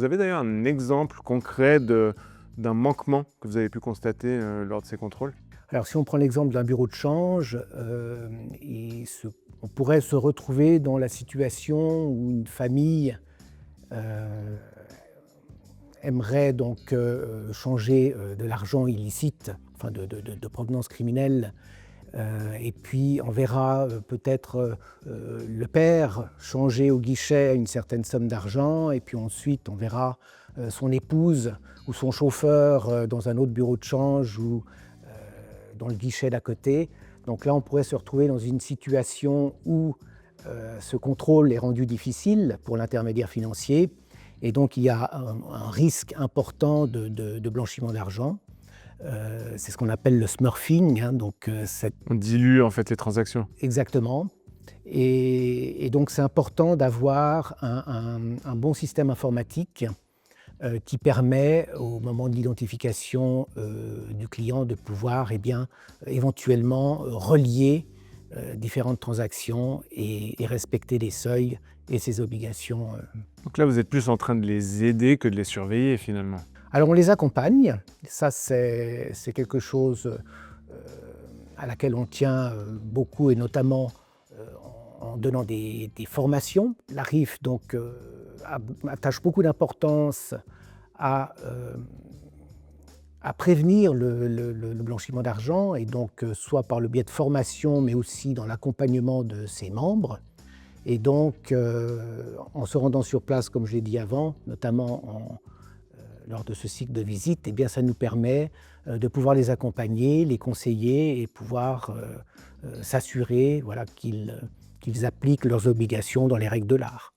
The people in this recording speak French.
Vous avez d'ailleurs un exemple concret d'un manquement que vous avez pu constater lors de ces contrôles? Alors si on prend l'exemple d'un bureau de change, on pourrait se retrouver dans la situation où une famille euh, aimerait donc changer de l'argent illicite, enfin de provenance criminelle. Et puis on verra peut-être le père changer au guichet une certaine somme d'argent, et puis ensuite on verra son épouse ou son chauffeur dans un autre bureau de change ou dans le guichet d'à côté. Donc là, on pourrait se retrouver dans une situation où ce contrôle est rendu difficile pour l'intermédiaire financier, et donc il y a un risque important de blanchiment d'argent. C'est ce qu'on appelle le smurfing, hein, donc On dilue en fait les transactions. exactement. Et donc c'est important d'avoir un bon système informatique qui permet, au moment de l'identification du client, de pouvoir éventuellement relier différentes transactions et respecter les seuils et ses obligations. Donc là, vous êtes plus en train de les aider que de les surveiller finalement. Alors on les accompagne, ça c'est quelque chose à laquelle on tient beaucoup, et notamment en donnant des formations. L'ARIF donc attache beaucoup d'importance à, euh, à prévenir le blanchiment d'argent, et donc soit par le biais de formation, mais aussi dans l'accompagnement de ses membres. Et donc, en se rendant sur place, comme je l'ai dit avant, notamment lors de ce cycle de visite, eh bien, ça nous permet de pouvoir les accompagner, les conseiller et pouvoir s'assurer, voilà, qu'ils appliquent leurs obligations dans les règles de l'art.